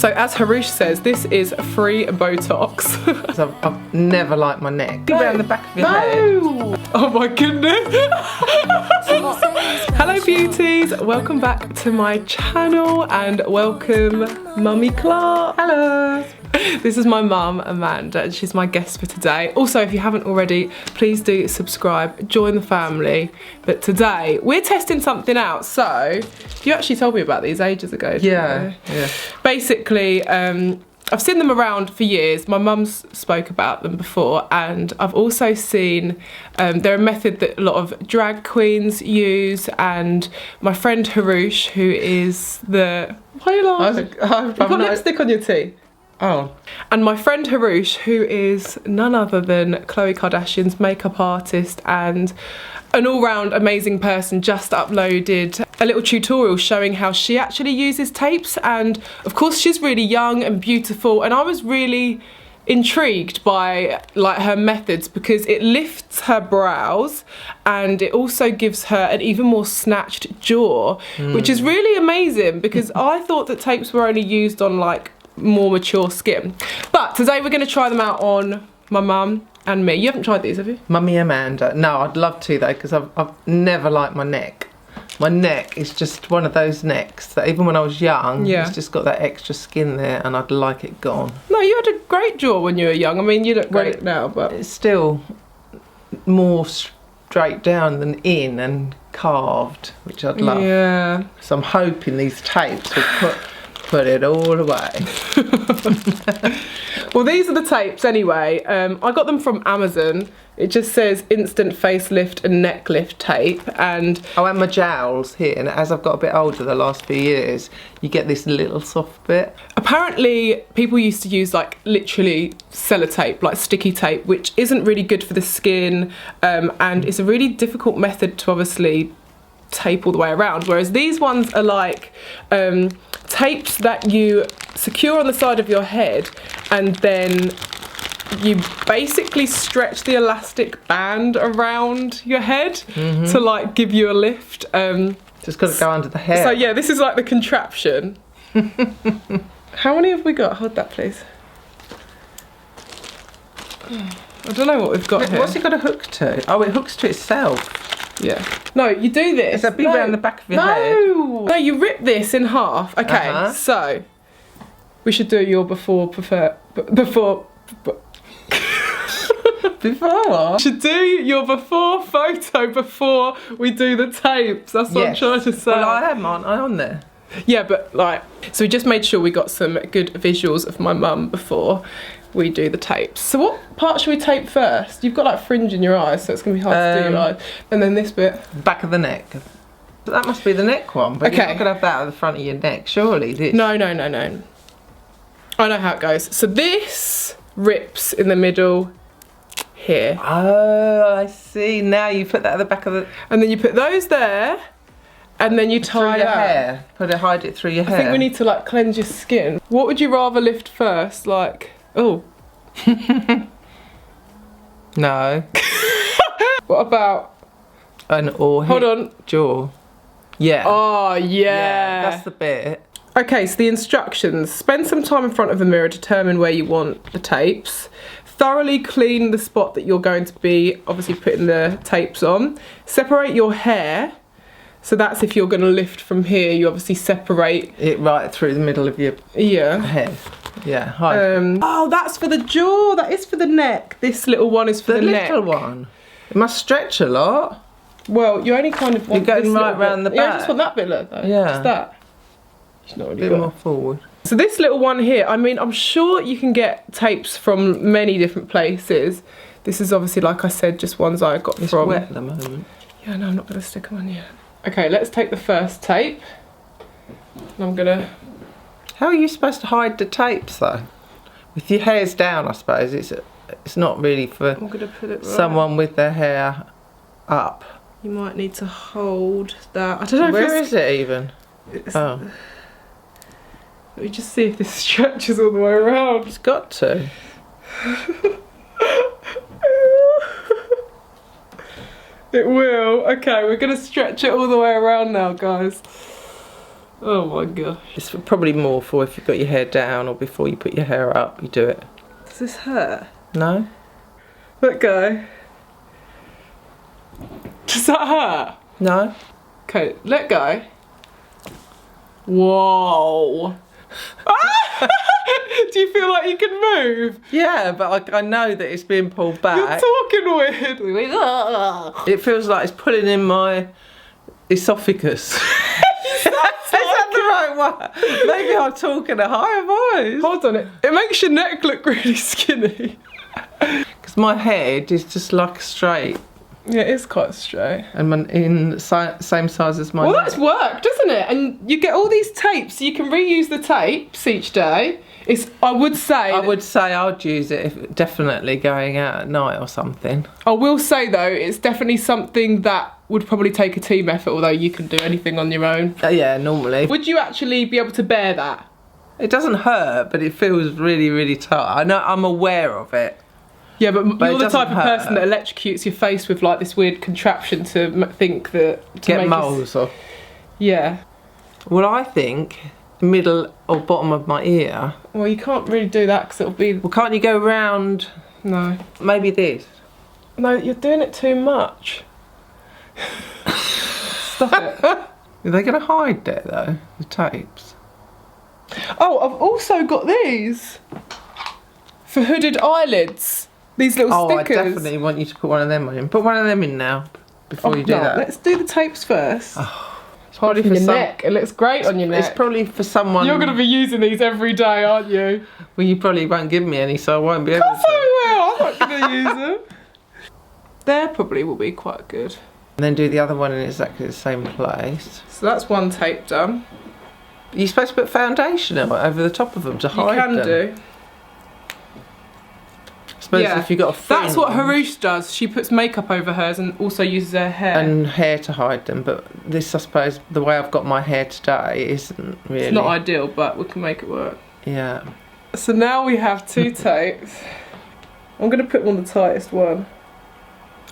So as Harush says, this is free Botox. I've never liked my neck. Around the back of your head. Oh my goodness. Hello beauties, welcome back to my channel and welcome Mummy Clarke. Hello. This is my mum Amanda and she's my guest for today. Also, if you haven't already, please do subscribe, join the family. But today we're testing something out. So you actually told me about these ages ago, didn't you? Yeah. Basically, I've seen them around for years. My mum's spoke about them before, and I've also seen they're a method that a lot of drag queens use, and my friend Harush, who is the... Why are you laughing? You've got lipstick on your teeth. Oh. And my friend Harush, who is none other than Khloe Kardashian's makeup artist and an all-round amazing person, just uploaded a little tutorial showing how she actually uses tapes. And of course she's really young and beautiful, and I was really intrigued by like her methods because it lifts her brows and it also gives her an even more snatched jaw, which is really amazing because I thought that tapes were only used on like more mature skin. But today we're going to try them out on my mum and me. You haven't tried these, have you? Mummy Amanda. No, I'd love to though, because I've never liked my neck. My neck is just one of those necks that even when I was young, it's just got that extra skin there and I'd like it gone. No, you had a great jaw when you were young. I mean, you look great now, but... It's still more straight down than in and carved, which I'd love. Yeah. So I'm hoping these tapes will put it all away. Well, these are the tapes anyway. I got them from Amazon. It just says instant facelift and neck lift tape, and oh, and my jowls here, and as I've got a bit older the last few years, you get this little soft bit. Apparently people used to use like literally sellotape, like sticky tape, which isn't really good for the skin, and it's a really difficult method to obviously tape all the way around, whereas these ones are like tapes that you secure on the side of your head, and then you basically stretch the elastic band around your head to like give you a lift. Just got to go under the hair. So yeah, this is like the contraption. How many have we got? Hold that please. I don't know what we've got here. What's it got a hook to? Oh, it hooks to itself. Yeah. No, you do this. It's a big around the back of your head. No, you rip this in half. Okay, so we should do your before what? Should do your before photo before we do the tapes. That's what I'm trying to say. Well, I am on there. Yeah, but like, so we just made sure we got some good visuals of my mum before we do the tapes. So what part should we tape first? You've got like fringe in your eyes, so it's gonna be hard to do your eyes. And then this bit. Back of the neck. But that must be the neck one, but you're not gonna have that at the front of your neck, surely. This. No. I know how it goes. So this rips in the middle here. Oh, I see. Now you put that at the back of the... And then you put those there, and then you tie your that. hair. Hide it through your hair. I think we need to like cleanse your skin. What would you rather lift first? Like, oh. No. What about an or hold on. Jaw. Yeah. Oh yeah. That's the bit. Okay, so the instructions. Spend some time in front of the mirror, determine where you want the tapes. Thoroughly clean the spot that you're going to be obviously putting the tapes on. Separate your hair. So that's if you're going to lift from here, you obviously separate it right through the middle of your head. Yeah. Oh, that's for the jaw. That is for the neck. This little one is for the neck. The little one. It must stretch a lot. Well, you only kind of want you're going right round the back. Yeah, I just want that bit though. Yeah. Just that. It's not really a bit more forward. So this little one here, I mean, I'm sure you can get tapes from many different places. This is obviously, like I said, just ones I got from... It's wet at the moment. Yeah, no, I'm not going to stick them on yet. Okay, let's take the first tape. And I'm going to... How are you supposed to hide the tapes, though? With your hair's down, I suppose. It's not really for I'm gonna put it right. Someone with their hair up. You might need to hold that. I don't know Where is it even? Oh. Let me just see if this stretches all the way around. It's got to. It will. Okay, we're going to stretch it all the way around now, guys. Oh my gosh. It's probably more for if you've got your hair down or before you put your hair up, you do it. Does this hurt? No? Let go. Does that hurt? No? Okay, let go. Whoa. Do you feel like you can move? Yeah, but I know that it's being pulled back. You're talking weird. It feels like it's pulling in my esophagus. Is that the right one? Maybe I'm talking a higher voice. Hold on, it makes your neck look really skinny. Because my head is just like straight. Yeah, it is quite straight. And in same size as my Well, neck. that's work, doesn't it? And you get all these tapes, so you can reuse the tapes each day. I would say I'd use it if definitely going out at night or something. I will say though, it's definitely something that would probably take a team effort, although you can do anything on your own. Yeah, normally. Would you actually be able to bear that? It doesn't hurt, but it feels really, really tight. I know, I'm aware of it. Yeah, but you're the type of hurt. person that electrocutes your face with like this weird contraption to think that... Get moles off. Yeah. Well, I think middle or bottom of my ear. Well, you can't really do that because it'll be... Well, can't you go round? No. Maybe this. No, you're doing it too much. Stop it. Are they going to hide there though, the tapes? Oh, I've also got these for hooded eyelids. These little stickers. I definitely want you to put one of them in. Put one of them in now before you do that. Let's do the tapes first. It's probably for your neck. It looks great on your neck. It's probably for someone. You're going to be using these every day, aren't you? Well, you probably won't give me any, so I won't be able to. Of course I will. I'm not going to use them. There probably will be quite good. And then do the other one in exactly the same place. So that's one tape done. You're supposed to put foundation over the top of them to hide them. You can do. I suppose if you've got a fringe. That's what Harush does. She puts makeup over hers and also uses her hair. And hair to hide them, but this, I suppose, the way I've got my hair today isn't really... It's not ideal, but we can make it work. Yeah. So now we have two tapes. I'm going to put on the tightest one.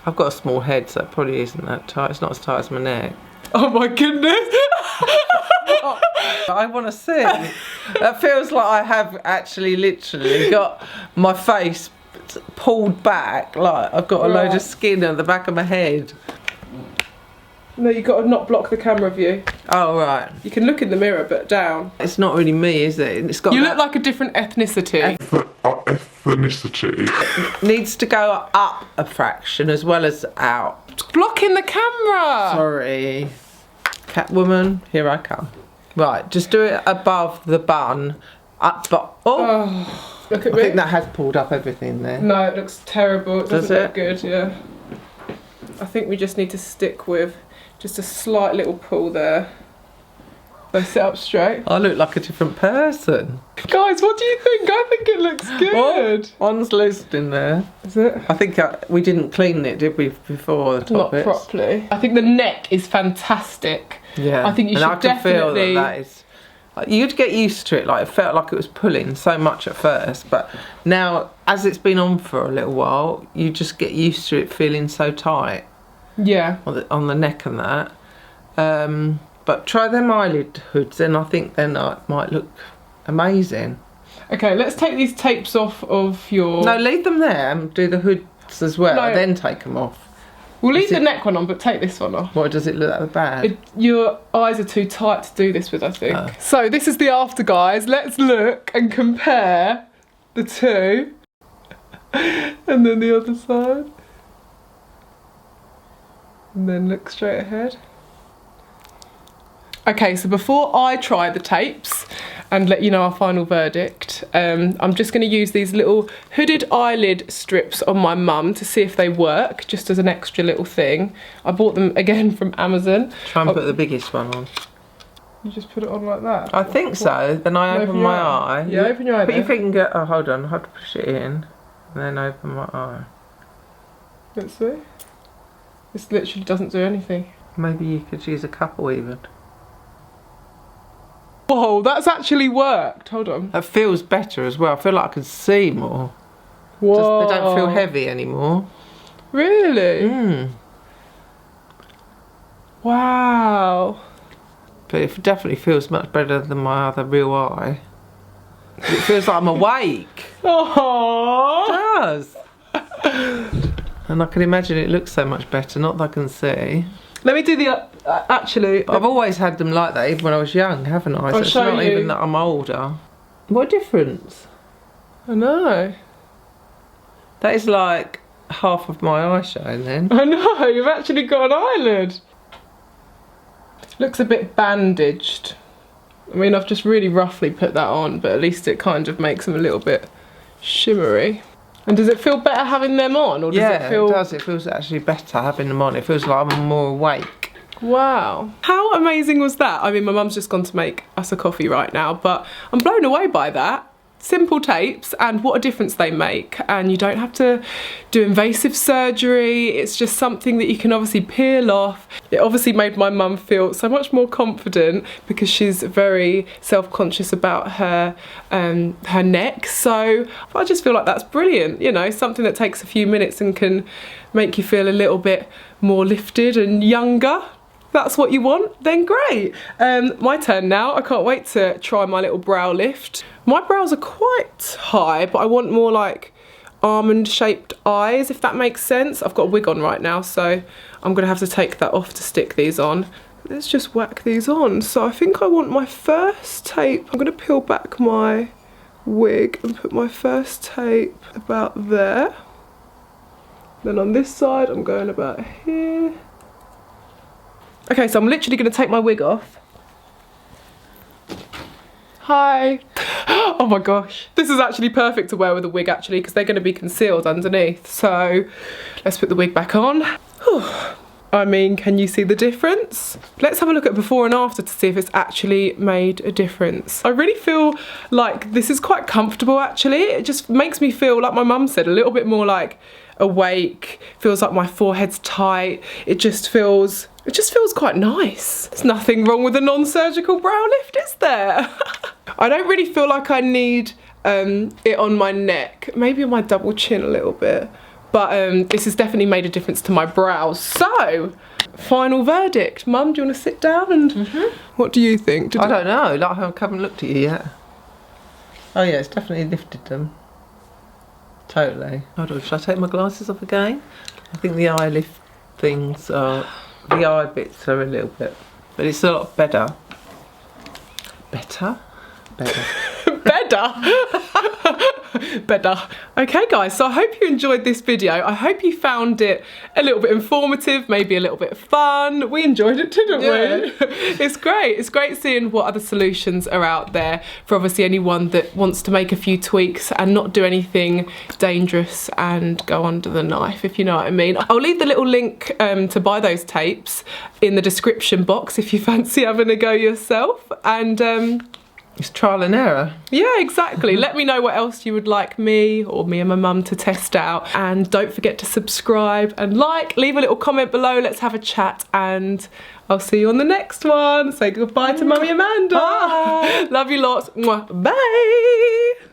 I've got a small head, so it probably isn't that tight. It's not as tight as my neck. Oh my goodness! I want to see. That feels like I have actually literally got my face pulled back, like I've got a load of skin at the back of my head. No, you've got to not block the camera view. Oh, right. You can look in the mirror, but down. It's not really me, is it? It's got. You look like a different ethnicity. Ethnicity. It needs to go up a fraction as well as out. Blocking the camera! Sorry. Catwoman, here I come. Right, just do it above the bun. Up, but look at I me. think that has pulled up everything there. No, it looks terrible. It doesn't Does look good, yeah. I think we just need to stick with just a slight little pull there. So sit up straight. I look like a different person. Guys, what do you think? I think it looks good. One's loosed in there. Is it? I think we didn't clean it, did we, before the top Not bits? properly. I think the neck is fantastic. Yeah. I think you should I can feel definitely... that is... You'd get used to it, like it felt like it was pulling so much at first, but now, as it's been on for a little while, you just get used to it feeling so tight. Yeah. On the neck and that. But try them eyelid hoods, and I think then it might look amazing. Okay, let's take these tapes off of your... No, leave them there and do the hoods as well, No. then take them off. We'll leave the neck one on, but take this one off. What, does it look like the bad? Your eyes are too tight to do this with, I think. So this is the after, guys. Let's look and compare the two. And then the other side. And then look straight ahead. Okay, so before I try the tapes and let you know our final verdict, I'm just going to use these little hooded eyelid strips on my mum to see if they work, just as an extra little thing. I bought them again from Amazon. Try and put the biggest one on. You just put it on like that? I think so. Then I open my eye. Yeah, open your eye. Put your finger. Oh, hold on. I have to push it in, and then open my eye. Let's see. This literally doesn't do anything. Maybe you could use a couple even. Whoa, that's actually worked. Hold on. That feels better as well. I feel like I can see more. Whoa. They don't feel heavy anymore. Really? Mm. Wow. But it definitely feels much better than my other real eye. It feels like I'm awake. Aww. It does. And I can imagine it looks so much better, not that I can see. Let me do the, actually. I've always had them like that, even when I was young, haven't I? So it's not even that I'm older. What difference? I know. That is like half of my eye showing then. I know, you've actually got an eyelid. Looks a bit bandaged. I mean, I've just really roughly put that on, but at least it kind of makes them a little bit shimmery. And does it feel better having them on? Or does it feel... it does. It feels actually better having them on. It feels like I'm more awake. Wow. How amazing was that? I mean, my mum's just gone to make us a coffee right now, but I'm blown away by that. Simple tapes, and what a difference they make. And you don't have to do invasive surgery. It's just something that you can obviously peel off. It obviously made my mum feel so much more confident because she's very self-conscious about her neck. So I just feel like that's brilliant. You know, something that takes a few minutes and can make you feel a little bit more lifted and younger. That's what you want, then great. My turn now. I can't wait to try my little brow lift. My brows are quite high, but I want more like almond shaped eyes, if that makes sense. I've got a wig on right now, so I'm gonna have to take that off to stick these on. Let's just whack these on. So I think I want my first tape. I'm gonna peel back my wig and put my first tape about there. Then on this side, I'm going about here. Okay, so I'm literally going to take my wig off. Hi. Oh my gosh. This is actually perfect to wear with a wig actually, because they're going to be concealed underneath. So let's put the wig back on. I mean, can you see the difference? Let's have a look at before and after to see if it's actually made a difference. I really feel like this is quite comfortable actually. It just makes me feel, like my mum said, a little bit more like awake. Feels like my forehead's tight. It just feels quite nice. There's nothing wrong with a non-surgical brow lift, is there? I don't really feel like I need it on my neck. Maybe on my double chin a little bit. But this has definitely made a difference to my brows. So, final verdict. Mum, do you want to sit down and what do you think? I don't know. Like, I haven't looked at you yet. Oh yeah, it's definitely lifted them. Totally. Hold on, should I take my glasses off again? I think the eye lift things are... The eye bits are a little bit... But it's a lot better. Better? Better. Better? Better. Okay guys, so I hope you enjoyed this video. I hope you found it a little bit informative, maybe a little bit fun. We enjoyed it, didn't we? It's great. It's great seeing what other solutions are out there for obviously anyone that wants to make a few tweaks and not do anything dangerous and go under the knife, if you know what I mean. I'll leave the little link to buy those tapes in the description box if you fancy having a go yourself. And it's trial and error. Yeah, exactly. Let me know what else you would like me or me and my mum to test out. And don't forget to subscribe and like. Leave a little comment below. Let's have a chat. And I'll see you on the next one. Say goodbye to Mummy Amanda. Bye. Love you lots. Mwah. Bye.